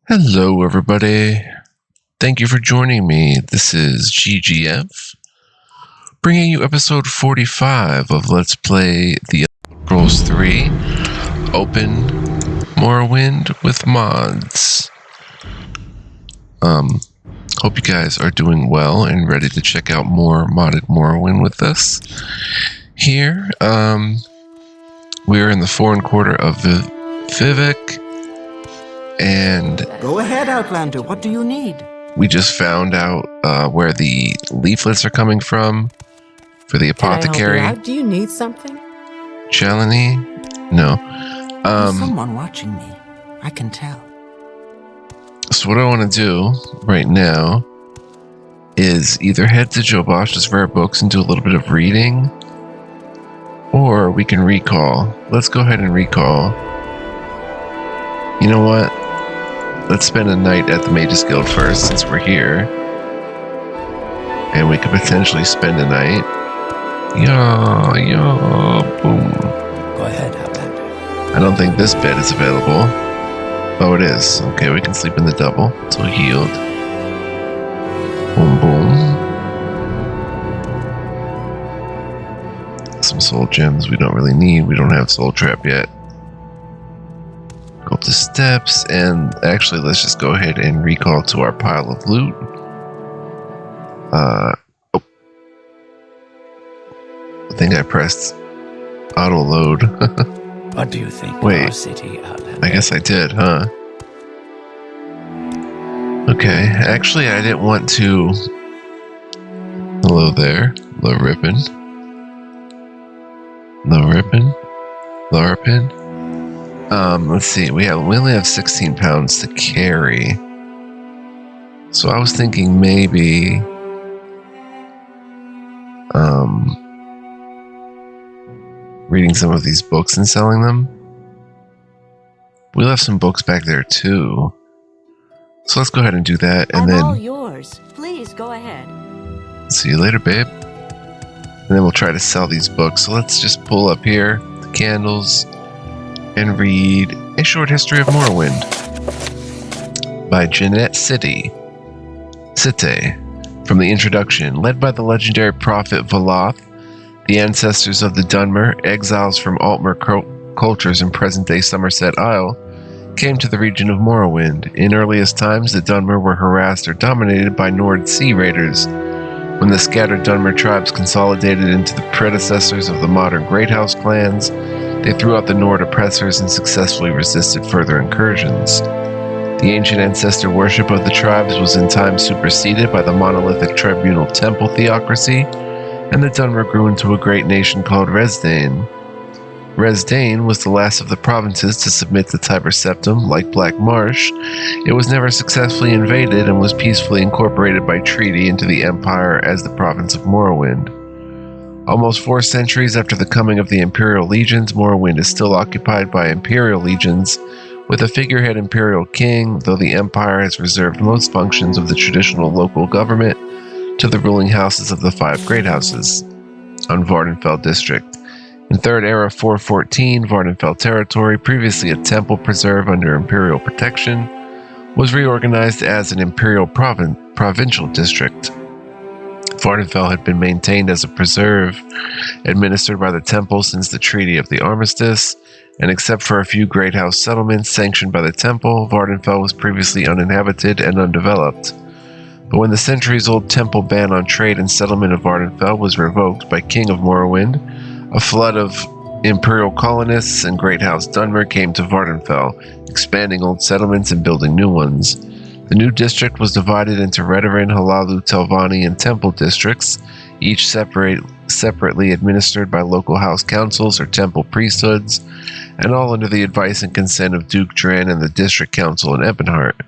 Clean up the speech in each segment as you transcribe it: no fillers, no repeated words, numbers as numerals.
Hello, everybody. Thank you for joining me. This is GGF, bringing you episode 45 of Let's Play The Elder Scrolls 3 Open Morrowind with mods. Hope you guys are doing well and ready to check out more modded Morrowind with us. Here, we're in the foreign quarter of Vivec, and go ahead, Outlander. What do you need? we just found out where the leaflets are coming from for the apothecary. Can I help you out? Do you need something? Chalony? No. There's someone watching me. I can tell. So what I want to do right now is either head to Joe Bosch's rare books and do a little bit of reading, or we can recall. Let's go ahead and recall. You know what? Let's spend a night at the Mages Guild first, since we're here. And we could potentially spend a night. Boom. Go ahead, Outlander. I don't think this bed is available. Oh, it is. Okay, we can sleep in the double until healed. Boom, boom. Some soul gems we don't really need. We don't have soul trap yet. Go up the steps, and actually, let's just go ahead and recall to our pile of loot. I think I pressed auto load. What do you think Wait. of our city, Outlander? I guess I did, huh? Okay, actually, I didn't want to. Hello there, low ribbon. Low ribbon. Lower pin. Let's see. We only have 16 pounds to carry. So I was thinking maybe reading some of these books and selling them. We left some books back there too. So let's go ahead and do that, and I'm all then yours. Please go ahead. see you later, babe. And then we'll try to sell these books. So let's just pull up here the candles and read A Short History of Morrowind by Jeanette Cite. From the introduction, led by the legendary prophet Valoth, the ancestors of the Dunmer, exiles from Altmer cultures in present-day Somerset Isle, came to the region of Morrowind. In earliest times, the Dunmer were harassed or dominated by Nord sea raiders. When the scattered Dunmer tribes consolidated into the predecessors of the modern Greathouse clans, they threw out the Nord oppressors and successfully resisted further incursions. The ancient ancestor worship of the tribes was in time superseded by the monolithic tribunal temple theocracy, and the Dunmer grew into a great nation called Resdayn. Resdayn was the last of the provinces to submit to Tiber Septim. Like Black Marsh, it was never successfully invaded and was peacefully incorporated by treaty into the Empire as the province of Morrowind. Almost 4 centuries after the coming of the Imperial Legions, Morrowind is still occupied by Imperial Legions, with a figurehead Imperial King, though the Empire has reserved most functions of the traditional local government to the ruling houses of the 5 Great Houses on Vardenfell District. In 3rd Era 414, Vardenfell territory, previously a temple preserve under Imperial protection, was reorganized as an Imperial provincial district. Vardenfell had been maintained as a preserve, administered by the temple since the Treaty of the Armistice, and except for a few Great House settlements sanctioned by the temple, Vardenfell was previously uninhabited and undeveloped. But when the centuries-old temple ban on trade and settlement of Vardenfell was revoked by King of Morrowind, a flood of Imperial colonists and Great House Dunmer came to Vardenfell, expanding old settlements and building new ones. The new district was divided into Redoran, Halalu, Telvanni, and Temple districts, each separately administered by local house councils or temple priesthoods, and all under the advice and consent of Duke Dren and the district council in Ebonheart.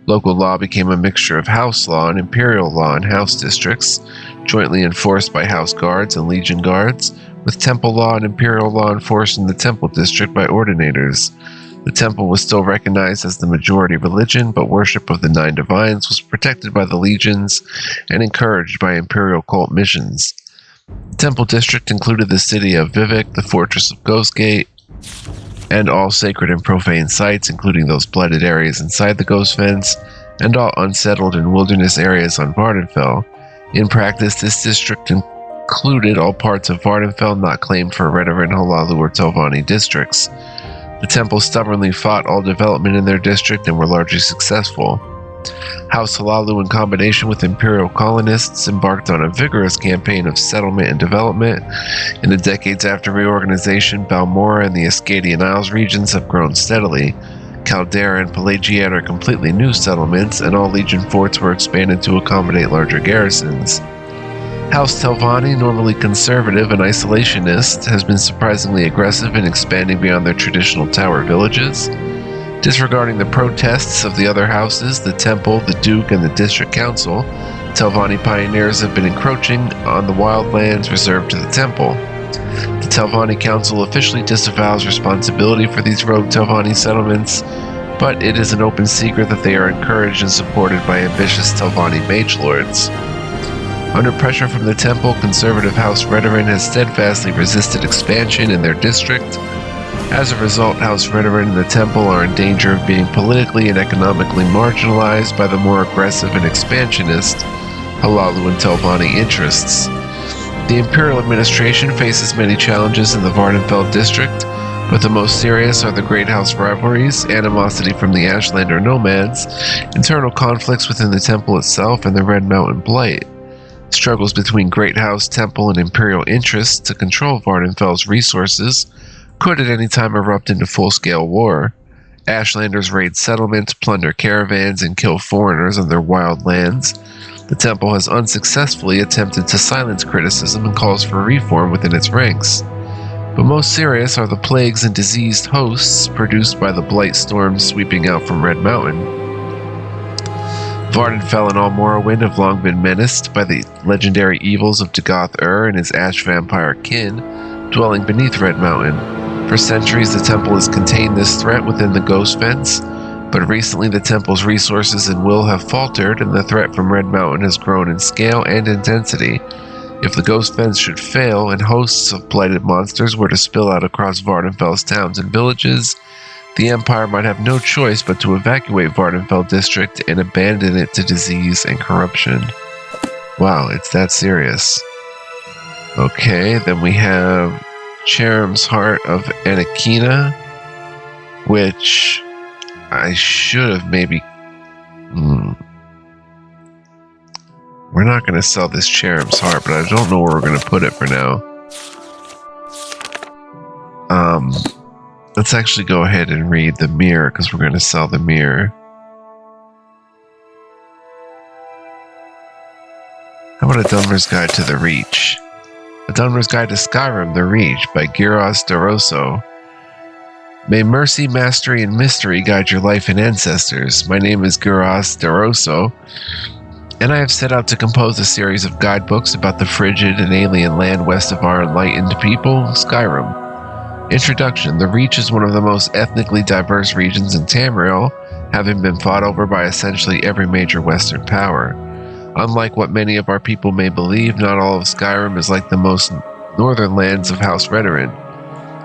Local law became a mixture of house law and imperial law in house districts, jointly enforced by house guards and legion guards, with temple law and imperial law enforced in the temple district by ordinators. The temple was still recognized as the majority religion, but worship of the 9 divines was protected by the legions and encouraged by imperial cult missions. The temple district included the city of Vivec, the fortress of Ghostgate, and all sacred and profane sites, including those blighted areas inside the Ghost Fence, and all unsettled and wilderness areas on Vardenfell. In practice, this district included all parts of Vardenfell not claimed for Redoran, Hlaalu, or Telvanni districts. The temple stubbornly fought all development in their district and were largely successful. House Hlaalu, in combination with Imperial colonists, embarked on a vigorous campaign of settlement and development. In the decades after reorganization, Balmora and the Ascadian Isles regions have grown steadily. Caldera and Pelagiad are completely new settlements, and all Legion forts were expanded to accommodate larger garrisons. House Telvanni, normally conservative and isolationist, has been surprisingly aggressive in expanding beyond their traditional tower villages. Disregarding the protests of the other houses, the Temple, the Duke, and the District Council, Telvanni pioneers have been encroaching on the wild lands reserved to the Temple. The Telvanni Council officially disavows responsibility for these rogue Telvanni settlements, but it is an open secret that they are encouraged and supported by ambitious Telvanni mage lords. Under pressure from the Temple, conservative House Redoran has steadfastly resisted expansion in their district. As a result, House Redoran and the Temple are in danger of being politically and economically marginalized by the more aggressive and expansionist Hlaalu and Telvanni interests. The Imperial administration faces many challenges in the Vardenfell district, but the most serious are the Great House rivalries, animosity from the Ashlander nomads, internal conflicts within the Temple itself, and the Red Mountain Blight. Struggles between Great House, Temple, and Imperial interests to control Vardenfell's resources could at any time erupt into full-scale war. Ashlanders raid settlements, plunder caravans, and kill foreigners on their wild lands. The Temple has unsuccessfully attempted to silence criticism and calls for reform within its ranks. But most serious are the plagues and diseased hosts produced by the blight storms sweeping out from Red Mountain. Vardenfell and all Morrowind have long been menaced by the legendary evils of Dagoth-Ur and his ash vampire kin, dwelling beneath Red Mountain. For centuries, the Temple has contained this threat within the Ghost Fence, but recently the Temple's resources and will have faltered, and the threat from Red Mountain has grown in scale and intensity. If the Ghost Fence should fail, and hosts of blighted monsters were to spill out across Vardenfell's towns and villages, the Empire might have no choice but to evacuate Vardenfell district and abandon it to disease and corruption. Wow, it's that serious. Okay, then we have Cherum's Heart of Anakina, which I should have maybe... We're not going to sell this Cherum's Heart, but I don't know where we're going to put it for now. Let's actually go ahead and read the mirror, because we're going to sell the mirror. How about A Dunmer's Guide to the Reach? A Dunmer's Guide to Skyrim, The Reach, by Giros DeRosso. May mercy, mastery, and mystery guide your life and ancestors. My name is Giros DeRosso, and I have set out to compose a series of guidebooks about the frigid and alien land west of our enlightened people, Skyrim. Introduction. The Reach is one of the most ethnically diverse regions in Tamriel, having been fought over by essentially every major Western power. Unlike what many of our people may believe, not all of Skyrim is like the most northern lands of House Redoran.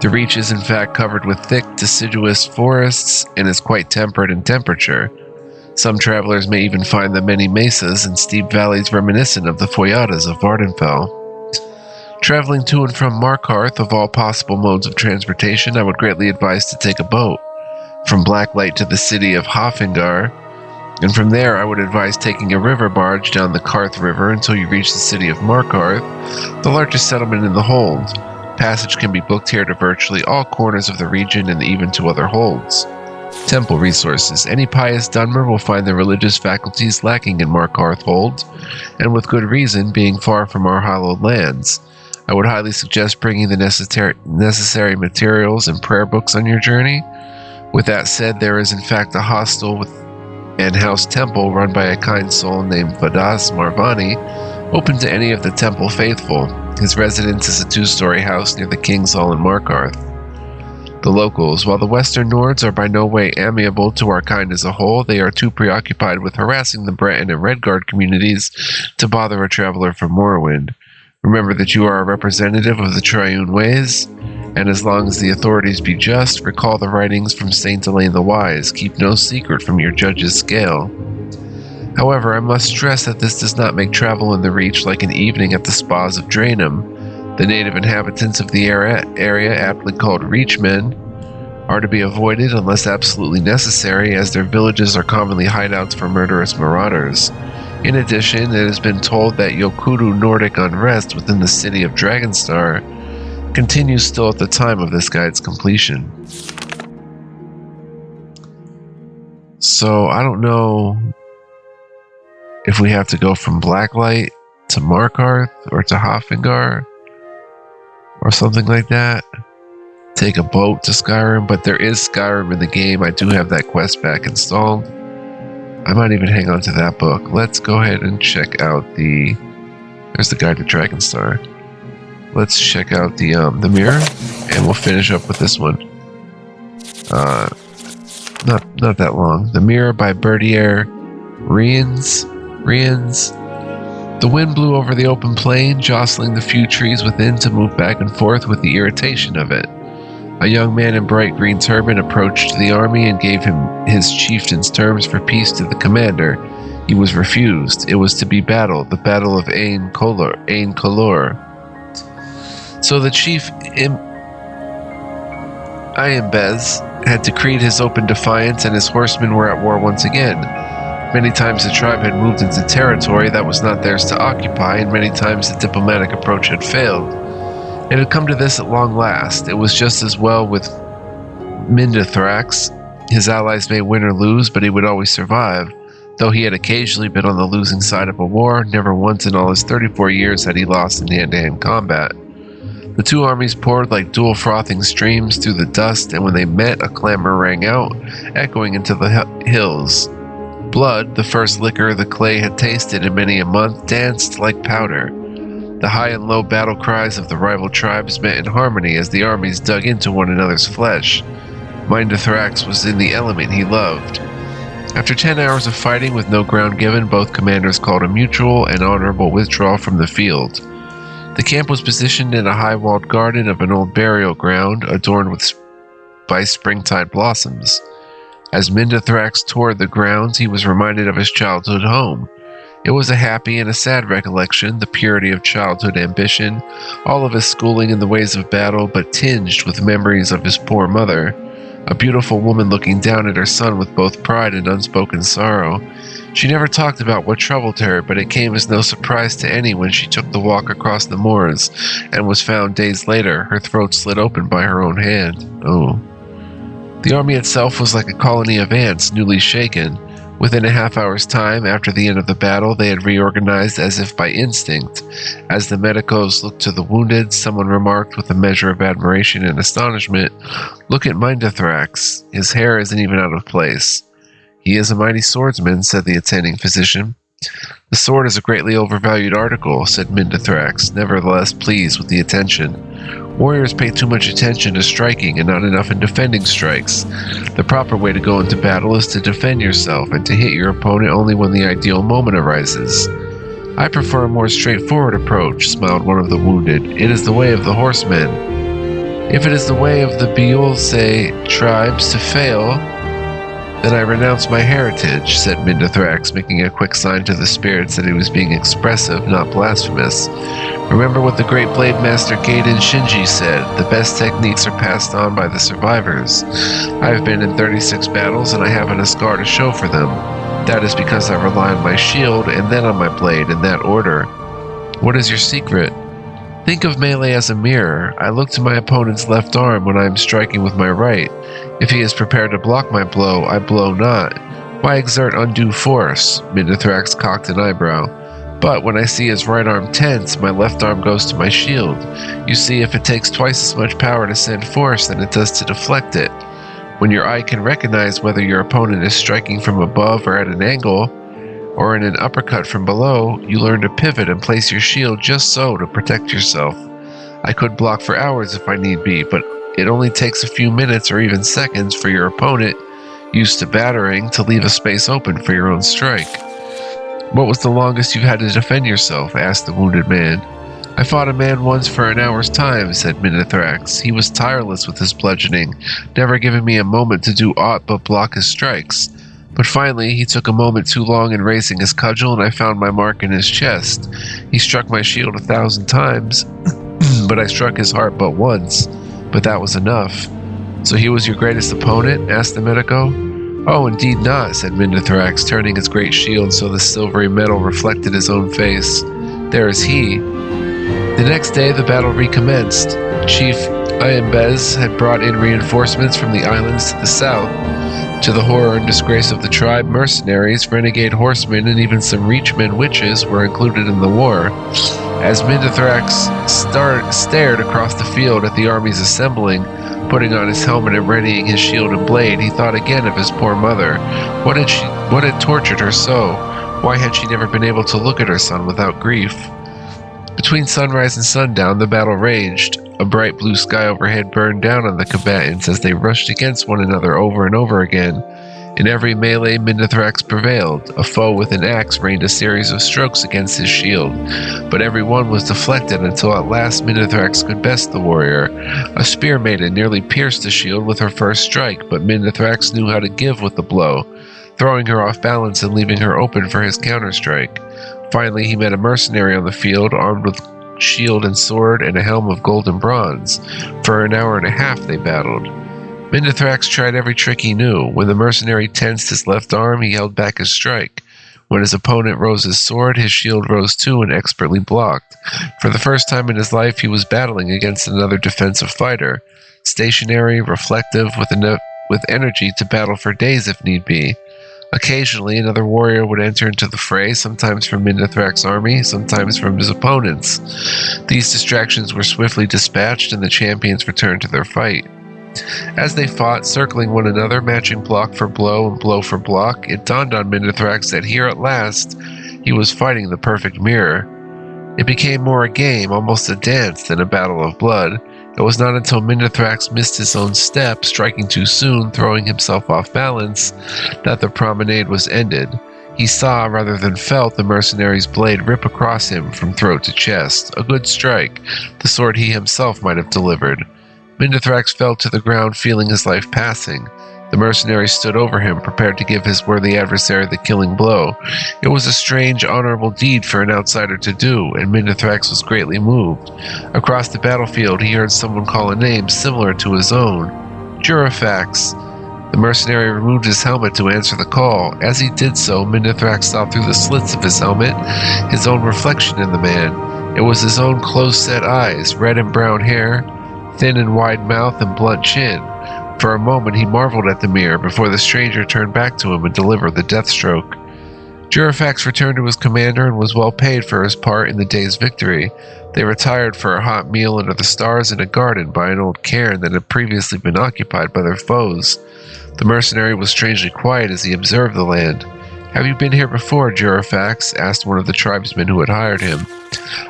The Reach is in fact covered with thick, deciduous forests and is quite temperate in temperature. Some travelers may even find the many mesas and steep valleys reminiscent of the Foyadas of Vardenfell. Traveling to and from Markarth, of all possible modes of transportation, I would greatly advise to take a boat. From Blacklight to the city of Hofengar, and from there I would advise taking a river barge down the Karth River until you reach the city of Markarth, the largest settlement in the hold. Passage can be booked here to virtually all corners of the region and even to other holds. Temple resources. Any pious Dunmer will find the religious faculties lacking in Markarth Hold, and with good reason, being far from our hallowed lands. I would highly suggest bringing the necessary materials and prayer books on your journey. With that said, there is in fact a hostel and house temple run by a kind soul named Vadas Marvani, open to any of the temple faithful. His residence is a 2-story house near the King's Hall in Markarth. The locals. While the Western Nords are by no way amiable to our kind as a whole, they are too preoccupied with harassing the Breton and Redguard communities to bother a traveler from Morrowind. Remember that you are a representative of the Triune Ways. And as long as the authorities be just, recall the writings from Saint Elaine the Wise, keep no secret from your judge's scale. However, I must stress that this does not make travel in the Reach like an evening at the spas of Draenum. The native inhabitants of the area, aptly called Reachmen, are to be avoided unless absolutely necessary, as their villages are commonly hideouts for murderous marauders. In addition, it has been told that Yokuru Nordic unrest within the city of Dragonstar continues still at the time of this guide's completion. So I don't know if we have to go from Blacklight to Markarth or to Hofengar or something like that. Take a boat to Skyrim, but there is Skyrim in the game. I do have that quest back installed. I might even hang on to that book. Let's go ahead and check out there's the guide to Dragonstar. Let's check out the mirror, and we'll finish up with this one. Not that long. The Mirror by Berdier Riens. The wind blew over the open plain, jostling the few trees within to move back and forth with the irritation of it. A young man in bright green turban approached the army and gave him his chieftain's terms for peace to the commander. He was refused. It was to be battle, the battle of Ain Kolor. So the chief Iambez had decreed his open defiance, and his horsemen were at war once again. Many times the tribe had moved into territory that was not theirs to occupy, and many times the diplomatic approach had failed. It had come to this at long last. It was just as well with Mindathrax. His allies may win or lose, but he would always survive. Though he had occasionally been on the losing side of a war, never once in all his 34 years had he lost in hand-to-hand combat. The two armies poured like dual frothing streams through the dust, and when they met, a clamor rang out, echoing into the hills. Blood, the first liquor the clay had tasted in many a month, danced like powder. The high and low battle cries of the rival tribes met in harmony as the armies dug into one another's flesh. Mindathrax was in the element he loved. After 10 hours of fighting with no ground given, both commanders called a mutual and honorable withdrawal from the field. The camp was positioned in a high-walled garden of an old burial ground, adorned by springtide blossoms. As Mindathrax toured the grounds, he was reminded of his childhood home. It was a happy and a sad recollection, the purity of childhood ambition, all of his schooling in the ways of battle, but tinged with memories of his poor mother, a beautiful woman looking down at her son with both pride and unspoken sorrow. She never talked about what troubled her, but it came as no surprise to any when she took the walk across the moors and was found days later, her throat slit open by her own hand. Oh. The army itself was like a colony of ants, newly shaken. Within a half-hour's time after the end of the battle, they had reorganized as if by instinct. As the medicos looked to the wounded, someone remarked with a measure of admiration and astonishment, "Look at Mindathrax. His hair isn't even out of place." "He is a mighty swordsman," said the attending physician. "The sword is a greatly overvalued article," said Mindathrax, nevertheless pleased with the attention. "Warriors pay too much attention to striking and not enough in defending strikes. The proper way to go into battle is to defend yourself and to hit your opponent only when the ideal moment arises." "I prefer a more straightforward approach," smiled one of the wounded. "It is the way of the horsemen." "If it is the way of the Beulse tribes to fail, then I renounce my heritage," said Mindathrax, making a quick sign to the spirits that he was being expressive, not blasphemous. "Remember what the great blade master Gaiden Shinji said, the best techniques are passed on by the survivors. I have been in 36 battles and I haven't a scar to show for them. That is because I rely on my shield and then on my blade, in that order." "What is your secret?" "Think of melee as a mirror. I look to my opponent's left arm when I am striking with my right. If he is prepared to block my blow, I blow not. Why exert undue force?" Mindathrax cocked an eyebrow. "But when I see his right arm tense, my left arm goes to my shield. You see, if it takes twice as much power to send force than it does to deflect it. When your eye can recognize whether your opponent is striking from above or at an angle, or in an uppercut from below, you learn to pivot and place your shield just so to protect yourself. I could block for hours if I need be, but it only takes a few minutes or even seconds for your opponent, used to battering, to leave a space open for your own strike." "What was the longest you've had to defend yourself?" asked the wounded man. I fought a man once for an hour's time, said Minithrax. He was tireless with his bludgeoning, never giving me a moment to do aught but block his strikes. But finally, he took a moment too long in raising his cudgel, and I found my mark in his chest. He struck my shield 1,000 times, but I struck his heart but once. But that was enough. So he was your greatest opponent? Asked the medico. Oh, indeed not, said Minithrax, turning his great shield so the silvery metal reflected his own face. There is he. The next day, the battle recommenced. Chief Iambez had brought in reinforcements from the islands to the south. To the horror and disgrace of the tribe, mercenaries, renegade horsemen, and even some reachmen witches were included in the war. As Minithrax stared across the field at the armies assembling, putting on his helmet and readying his shield and blade, he thought again of his poor mother. What had tortured her so? Why had she never been able to look at her son without grief? Between sunrise and sundown, the battle raged. A bright blue sky overhead burned down on the combatants as they rushed against one another over and over again. In every melee, Minithrax prevailed. A foe with an axe rained a series of strokes against his shield, but every one was deflected until at last Minithrax could best the warrior. A spear maiden nearly pierced the shield with her first strike, but Minithrax knew how to give with the blow, throwing her off balance and leaving her open for his counterstrike. Finally, he met a mercenary on the field, armed with shield and sword and a helm of gold and bronze. For an hour and a half they battled. Minithrax tried every trick he knew. When the mercenary tensed his left arm, he held back his strike. When his opponent rose his sword, his shield rose too and expertly blocked. For the first time in his life, he was battling against another defensive fighter. Stationary, reflective, with energy to battle for days if need be. Occasionally, another warrior would enter into the fray, sometimes from Minithrax's army, sometimes from his opponents. These distractions were swiftly dispatched, and the champions returned to their fight. As they fought, circling one another, matching block for blow and blow for block, it dawned on Minithrax that here at last he was fighting the perfect mirror. It became more a game, almost a dance, than a battle of blood. It was not until Minithrax missed his own step, striking too soon, throwing himself off balance, that the promenade was ended. He saw, rather than felt, the mercenary's blade rip across him from throat to chest. A good strike, the sword he himself might have delivered. Minithrax fell to the ground, feeling his life passing. The mercenary stood over him, prepared to give his worthy adversary the killing blow. It was a strange, honorable deed for an outsider to do, and Minithrax was greatly moved. Across the battlefield, he heard someone call a name similar to his own. Jurifax. The mercenary removed his helmet to answer the call. As he did so, Minithrax saw through the slits of his helmet his own reflection in the man. It was his own close-set eyes, red and brown hair, thin and wide mouth, and blunt chin. For a moment he marveled at the mirror before the stranger turned back to him and delivered the death stroke. Jurifax returned to his commander and was well paid for his part in the day's victory. They retired for a hot meal under the stars in a garden by an old cairn that had previously been occupied by their foes. The mercenary was strangely quiet as he observed the land. "Have you been here before, Jurifax?" asked one of the tribesmen who had hired him.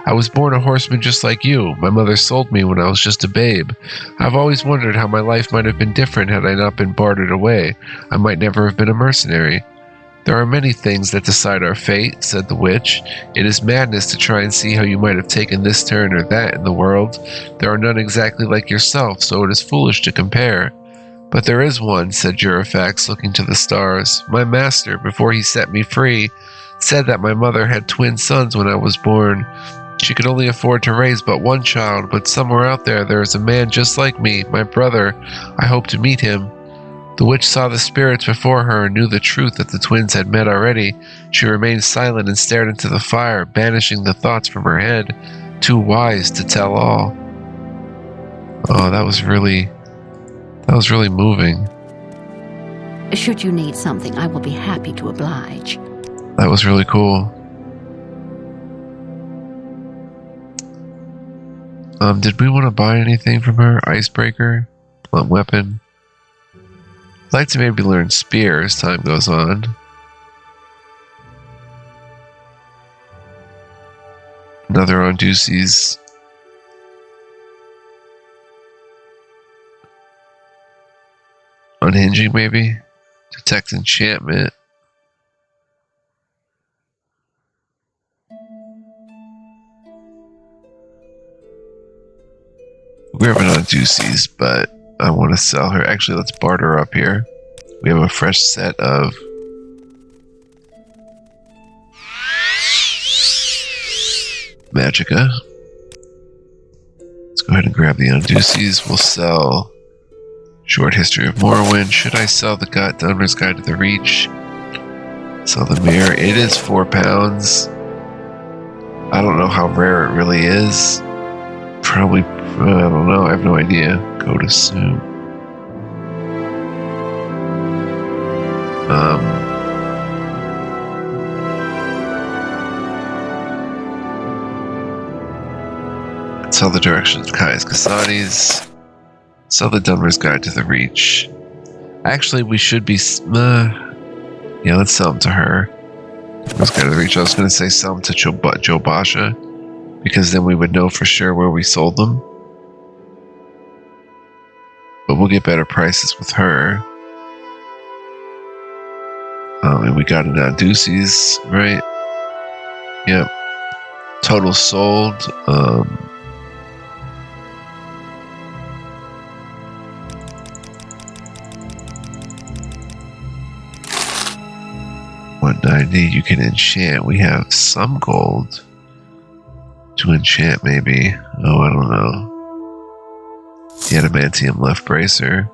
"I was born a horseman just like you. My mother sold me when I was just a babe. I've always wondered how my life might have been different had I not been bartered away. I might never have been a mercenary." "There are many things that decide our fate," said the witch. "It is madness to try and see how you might have taken this turn or that in the world. There are none exactly like yourself, so it is foolish to compare." "But there is one," said Jurifax, looking to the stars. "My master, before he set me free, said that my mother had twin sons when I was born. She could only afford to raise but one child, but somewhere out there is a man just like me, my brother. I hope to meet him." The witch saw the spirits before her and knew the truth that the twins had met already. She remained silent and stared into the fire, banishing the thoughts from her head, too wise to tell all. Oh, that was really moving. Should you need something, I will be happy to oblige. That was really cool. Did we want to buy anything from her? Icebreaker? Blunt weapon? I'd like to maybe learn spear as time goes on. Another on Ducey's. Unhinging, maybe? Detect enchantment. We have an Odysseus, but I want to sell her. Actually, let's barter up here. We have a fresh set of Magica. Let's go ahead and grab the Odysseus. We'll sell Short History of Morrowind. Should I sell the Dunmer's Guide to the Reach? Sell the Mirror. It is £4. I don't know how rare it really is. Probably, I don't know. I have no idea. Go to Sue. Sell the Directions of Kai's Casatis. Sell the Dunmer's Guide to the Reach. Actually, we should be... yeah, let's sell them to her. Dunmer's Guide to the Reach. I was going to say sell them to Joe Basha, because then we would know for sure where we sold them. But we'll get better prices with her. And we got an Odysseus, right? Yep. Total sold. $190. You can enchant. We have some gold to enchant, maybe. Oh, I don't know. The adamantium left bracer.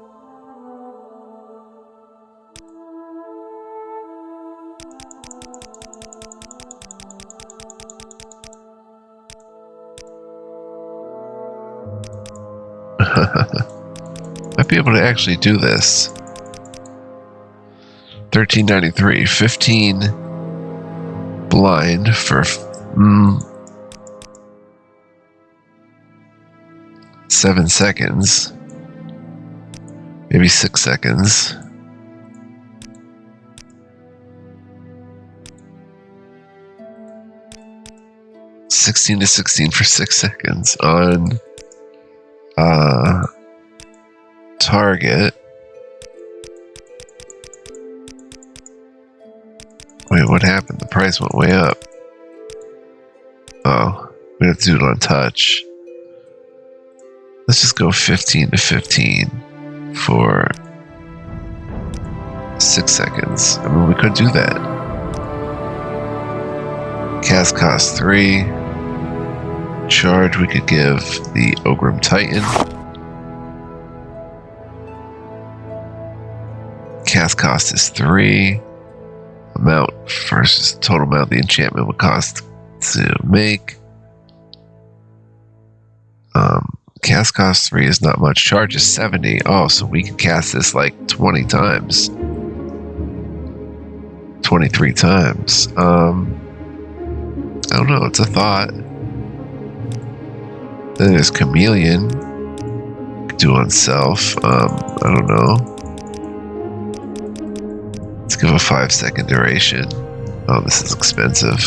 Might be able to actually do this. $13.93. 15 blind for 7 seconds. Maybe 6 seconds. $16 to 16 for 6 seconds on target. Wait, what happened? The price went way up. Oh, we have to do it on touch. Let's just go 15 to 15 for 6 seconds. I mean, we could do that. Cast cost 3. Charge, we could give the Ogrim Titan. Cast cost is 3. Amount versus total amount the enchantment would cost to make. Cast cost 3 is not much. Charge is 70. Oh, so we can cast this like 20 times. 23 times. I don't know, it's a thought. Then there's Chameleon. Could do on self. I don't know. Let's give a 5-second duration. Oh, this is expensive.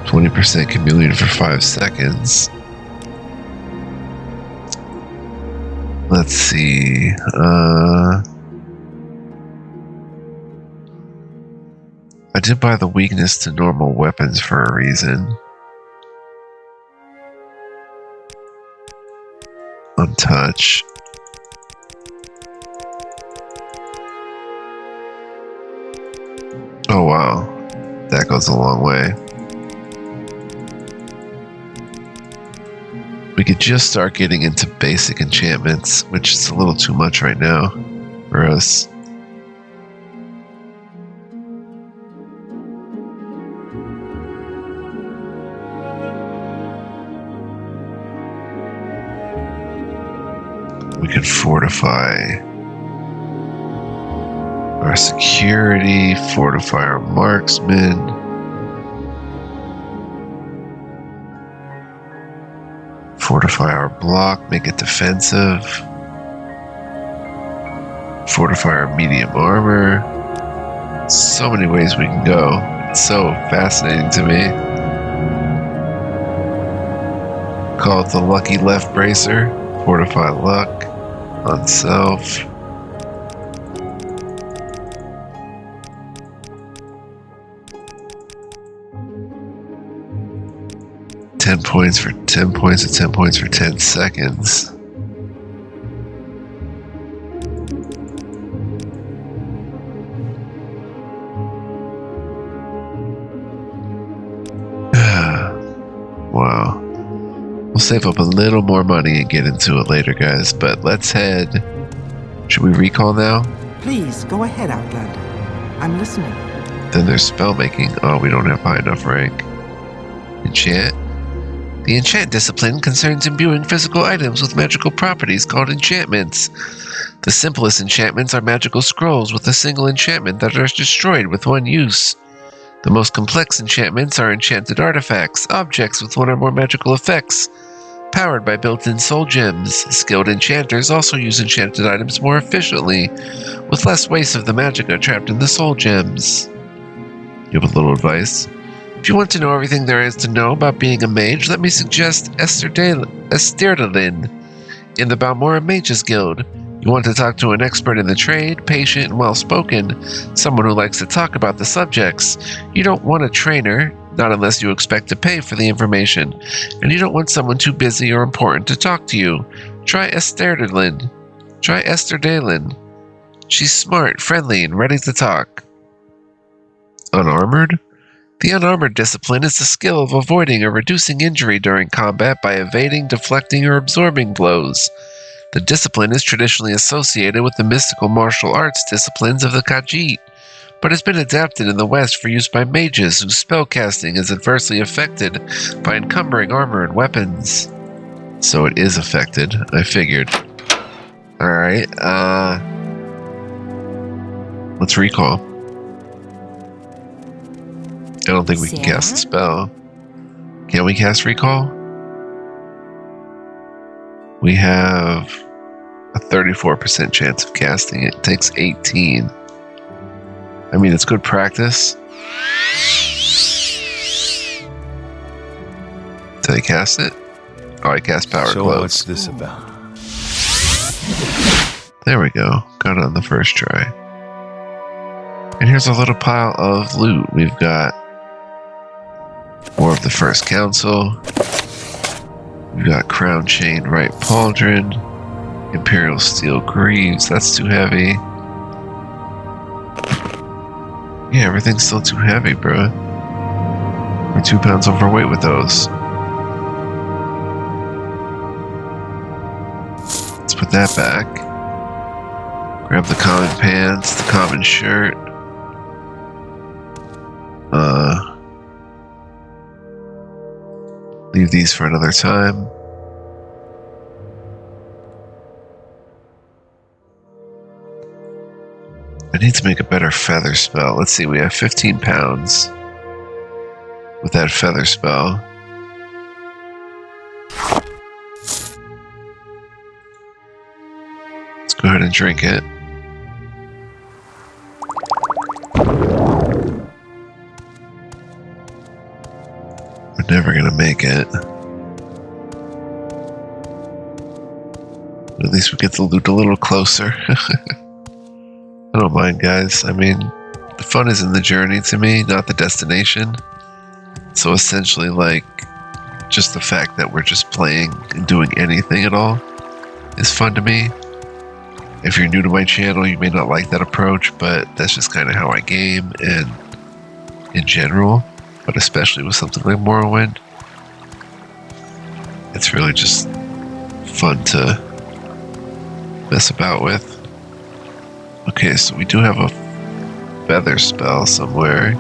20% Chameleon for 5 seconds. Let's see. I did buy the weakness to normal weapons for a reason. Untouch. Oh wow, that goes a long way. We could just start getting into basic enchantments, which is a little too much right now for us. We could fortify our security, fortify our marksmen. Fortify our block, make it defensive. Fortify our medium armor. So many ways we can go. It's so fascinating to me. Call it the lucky left bracer. Fortify luck on self. 10 points for 10 points and 10 points for 10 seconds. Wow. We'll save up a little more money and get into it later, guys, but let's head. Should we recall now? Please, go ahead, Outlander. I'm listening. Then there's spell making. Oh, we don't have high enough rank. Enchant. The enchant discipline concerns imbuing physical items with magical properties called enchantments. The simplest enchantments are magical scrolls with a single enchantment that are destroyed with one use. The most complex enchantments are enchanted artifacts, objects with one or more magical effects, powered by built-in soul gems. Skilled enchanters also use enchanted items more efficiently, with less waste of the magicka trapped in the soul gems. You have a little advice. If you want to know everything there is to know about being a mage, let me suggest Esterdalin in the Balmora Mages Guild. You want to talk to an expert in the trade, patient and well-spoken, someone who likes to talk about the subjects. You don't want a trainer, not unless you expect to pay for the information, and you don't want someone too busy or important to talk to you. Try Esterdalin. She's smart, friendly, and ready to talk. Unarmored? The unarmored discipline is the skill of avoiding or reducing injury during combat by evading, deflecting, or absorbing blows. The discipline is traditionally associated with the mystical martial arts disciplines of the Khajiit, but has been adapted in the West for use by mages whose spellcasting is adversely affected by encumbering armor and weapons. So it is affected, I figured. Alright, let's recall. I don't think we can cast a spell. Can we cast recall? We have a 34% chance of casting it. It takes 18. I mean, it's good practice. Did I cast it? Oh, I cast Power So Close. what's this about? There we go. Got it on the first try. And here's a little pile of loot. We've got more of the First Council. We've got Crown Chain Right Pauldron. Imperial Steel Greaves. That's too heavy. Yeah, everything's still too heavy, bro. We're 2 pounds overweight with those. Let's put that back. Grab the common pants, the common shirt. Leave these for another time. I need to make a better feather spell. Let's see, we have 15 pounds with that feather spell. Let's go ahead and drink it. We're never gonna make it. At least we get the loot a little closer. I don't mind, guys. I mean, the fun is in the journey to me, not the destination. So essentially, like, just the fact that we're just playing and doing anything at all is fun to me. If you're new to my channel, you may not like that approach, but that's just kind of how I game and in general, but especially with something like Morrowind. It's really just fun to mess about with. Okay, so we do have a feather spell somewhere.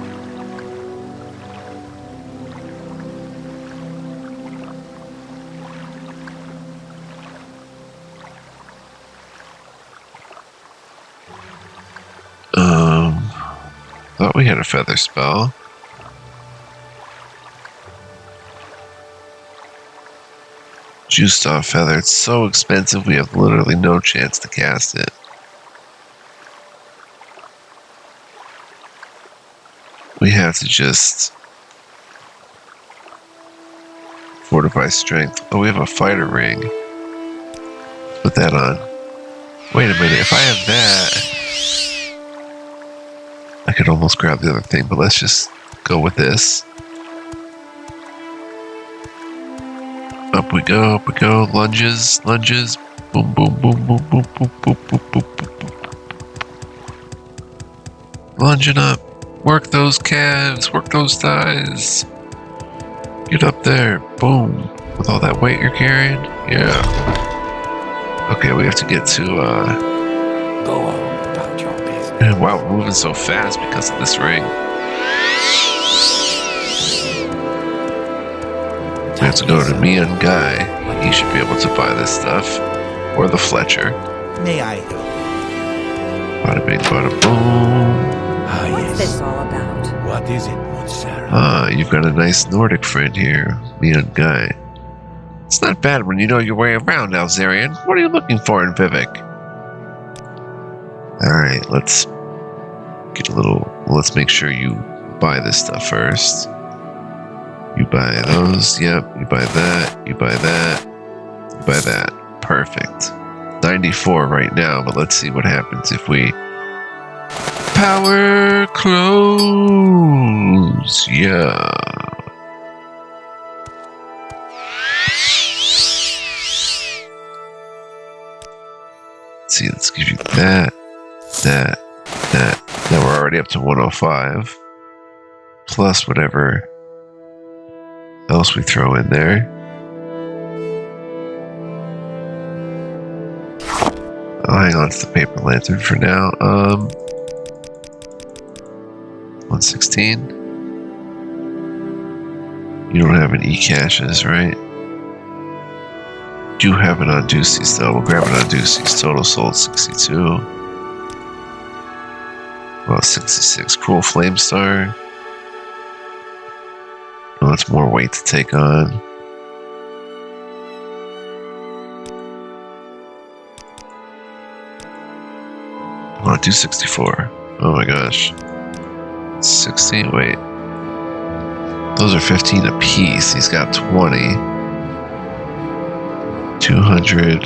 Thought we had a feather spell. Juiced off feather. It's so expensive, we have literally no chance to cast it. We have to just fortify strength. Oh, we have a fighter ring. Put that on. Wait a minute, if I have that, I could almost grab the other thing, but let's just go with this. Up we go, up we go. Lunges, lunges. Boom, boom, boom, boom, boom, boom, boom, boom, boom, boom, boom. Lunging up. Work those calves, work those thighs. Get up there. Boom. With all that weight you're carrying. Yeah. Okay, we have to get to, Go on about your business. and wow, we're moving so fast because of this ring. We have to go to me and Guy. He should be able to buy this stuff. Or the Fletcher. May I help? Bada bing, bada boom. Ah, What's this yes. all about? What is it, good Sarah? Ah, you've got a nice Nordic friend here. Me and Guy. It's not bad when you know your way around, Alzarian. What are you looking for in Vivec? Alright, let's get a little... Let's make sure you buy this stuff first. You buy those, yep. You buy that, you buy that, you buy that. Perfect. 94 right now, but let's see what happens if we... Power close! Yeah. Let's see, let's give you that, that, that. Now we're already up to 105. Plus whatever else we throw in there. I'll hang on to the paper lantern for now. 116. You don't have any e-caches, right? Do have it on Deuces though. We'll grab it on Deuces. Total sold 62. Well, 66. Cool Flame Star. Oh, that's more weight to take on. I want to do 64. Oh my gosh. 16, wait. Those are 15 apiece. He's got 20. 200.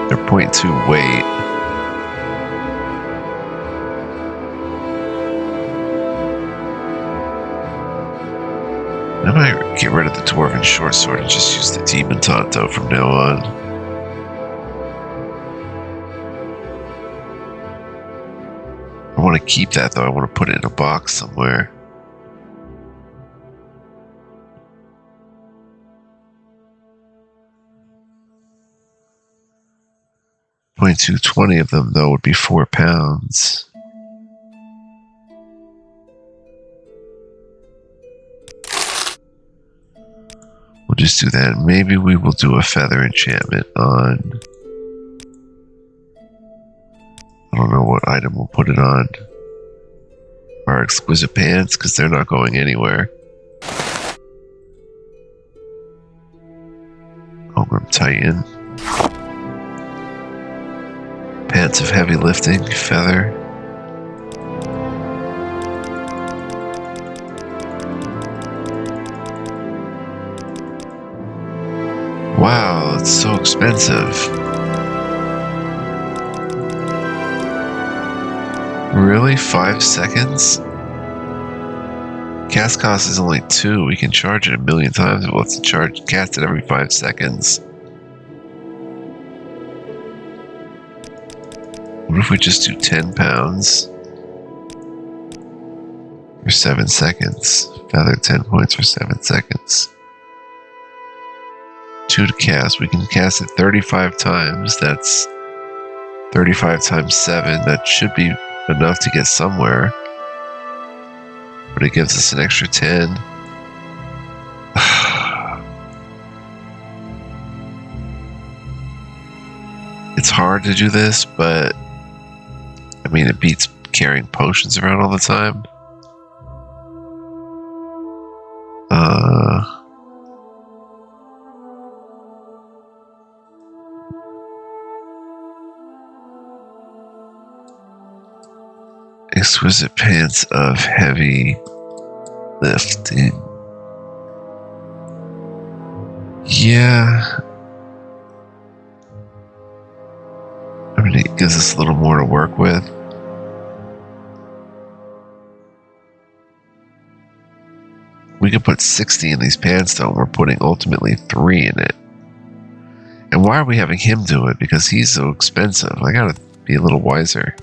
They're 0.2 weight. I might get rid of the Dwarven Short Sword and just use the Demon Tonto from now on. I want to keep that though. I want to put it in a box somewhere. .220 of them though would be 4 pounds. We'll just do that. Maybe we will do a feather enchantment on... I don't know what item we'll put it on. Our exquisite pants, because they're not going anywhere. Ogrim Titan. Pants of heavy lifting, feather. Wow, it's so expensive. Really? 5 seconds? Cast cost is only 2. We can charge it 1,000,000 times, but let's cast it every 5 seconds. What if we just do 10 pounds for 7 seconds? Feather 10 points for 7 seconds. 2 to cast. We can cast it 35 times. That's 35 times 7. That should be enough to get somewhere. But it gives us an extra 10. It's hard to do this, but I mean, it beats carrying potions around all the time. Exquisite pants of heavy lifting. Yeah. I mean, it gives us a little more to work with. We could put 60 in these pants, though. We're putting ultimately 3 in it. And why are we having him do it? Because he's so expensive. I gotta be a little wiser.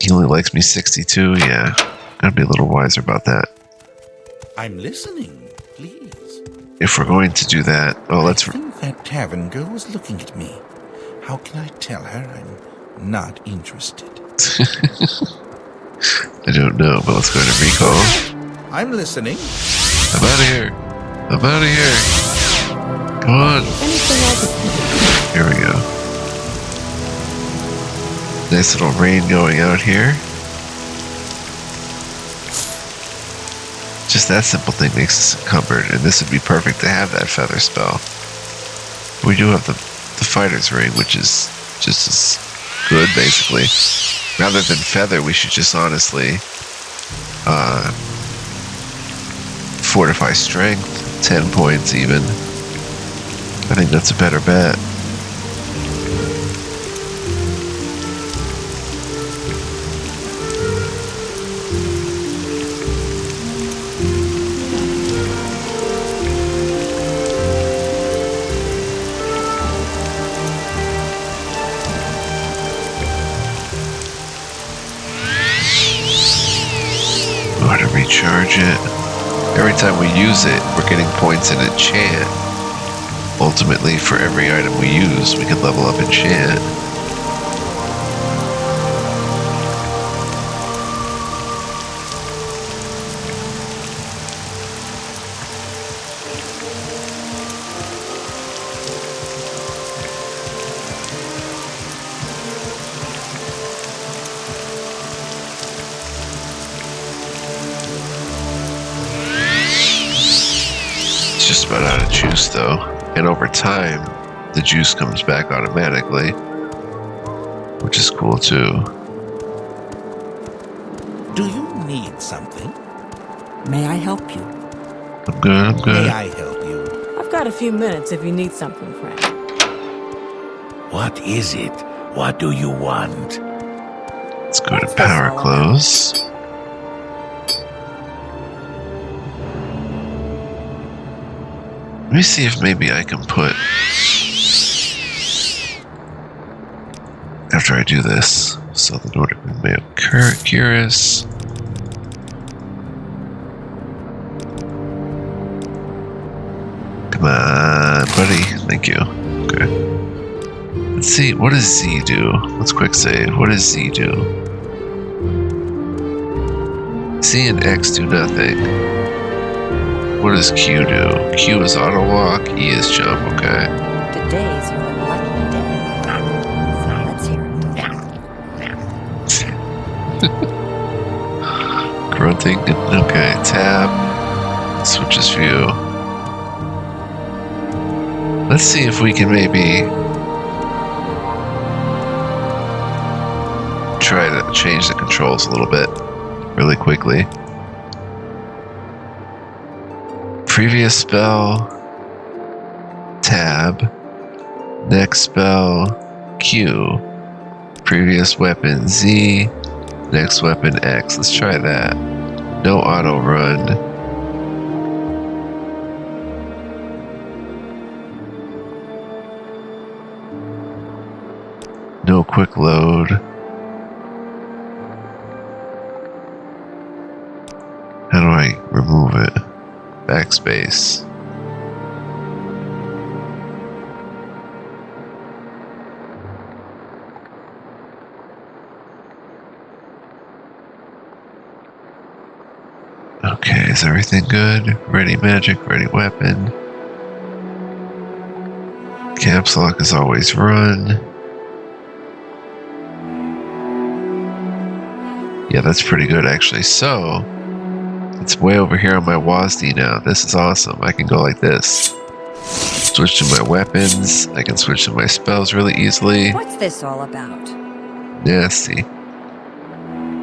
He only likes me 62, yeah. Gotta be a little wiser about that. I'm listening, please. If we're going to do that... Oh, let's... I think that tavern girl was looking at me. How can I tell her I'm not interested? I don't know, but let's go ahead and recall. I'm listening. I'm out of here. I'm out of here. Come on. Here we go. Nice little rain going out here. Just that simple thing makes us encumbered, and this would be perfect to have that feather spell. We do have the fighter's ring, which is just as good, basically. Rather than feather, we should just honestly fortify strength, 10 points even. I think that's a better bet. Recharge it. Every time we use it, we're getting points in enchant. Ultimately, for every item we use, we can level up enchant. Just about out of juice though, and over time the juice comes back automatically, which is cool too. Do you need something? May I help you? I'm good, I'm good. May I help you? I've got a few minutes if you need something, friend. What is it? What do you want? Let's go to power close. Let me see if maybe I can put, after I do this, so the Nordic may have Curious. Come on, buddy. Thank you. Okay. Let's see, what does Z do? Let's quick save. What does Z do? Z and X do nothing. What does Q do? Q is auto walk, E is jump, okay. Today's your lucky day. So let's hear it. Grunting, okay. Tab, switches view. Let's see if we can maybe try to change the controls a little bit really quickly. Previous spell, tab, next spell, Q, previous weapon, Z, next weapon, X. Let's try that. No auto run. No quick load. How do I remove it? Backspace. Okay, is everything good? Ready magic, ready weapon. Caps lock is always run. Yeah, that's pretty good actually. So, it's way over here on my WASD now. This is awesome. I can go like this. Switch to my weapons. I can switch to my spells really easily. What's this all about? Nasty.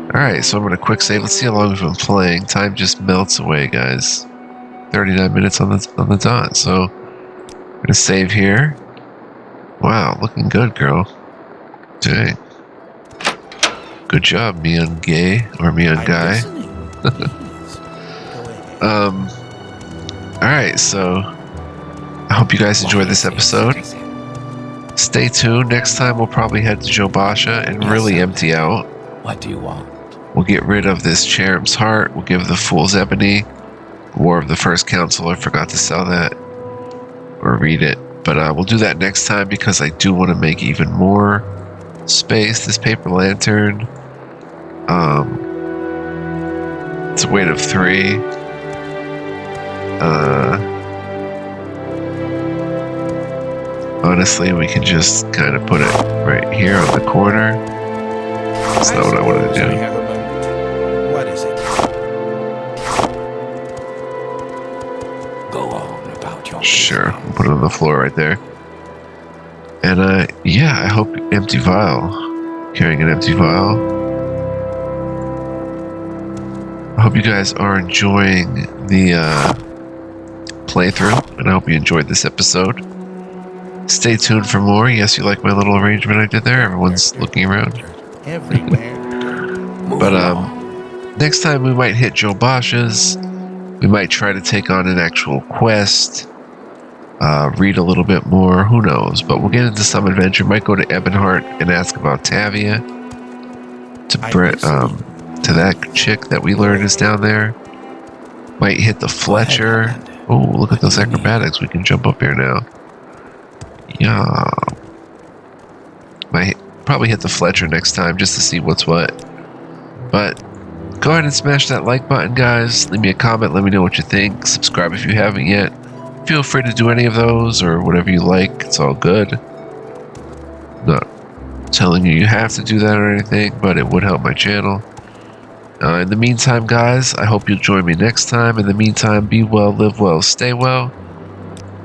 Alright, so I'm going to quick save. Let's see how long we've been playing. Time just melts away, guys. 39 minutes on the dot. So, I'm going to save here. Wow, looking good, girl. Dang. Good job, me on gay or me on I'm guy. listening. Please, go ahead. Alright, so I hope you guys enjoyed this episode. Stay tuned. Next time we'll probably head to Jobasha and really empty out. What do you want? We'll get rid of this Cherub's Heart. We'll give the Fool's Ebony. War of the First Council. I forgot to sell that or read it. But we'll do that next time because I do want to make even more space. This paper lantern. It's a weight of 3. Honestly, we can just kind of put it right here on the corner. That's not what I want to suppose we do. have a moment. What is it? Go on about your Sure, business. we'll put it on the floor right there. And yeah, I hope empty vial. Carrying an empty vial. I hope you guys are enjoying the playthrough, and I hope you enjoyed this episode. Stay tuned for more. Yes, you like my little arrangement I did there? Everyone's looking around. Everywhere. But next time we might hit Jobasha's. We might try to take on an actual quest. Read a little bit more. Who knows? But we'll get into some adventure. Might go to Ebonheart and ask about Tavia. To that chick that we learned is down there. Might hit the Fletcher. Oh, look at those acrobatics. We can jump up here now. Yeah. Might probably hit the Fletcher next time just to see what's what. But go ahead and smash that like button, guys. Leave me a comment. Let me know what you think. Subscribe if you haven't yet. Feel free to do any of those or whatever you like. It's all good. Not telling you have to do that or anything, but it would help my channel. In the meantime, guys, I hope you'll join me next time. In the meantime, be well, live well, stay well.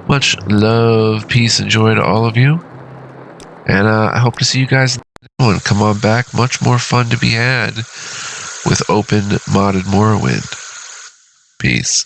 Much love, peace, and joy to all of you. And I hope to see you guys in the next one. Come on back. Much more fun to be had with open modded Morrowind. Peace.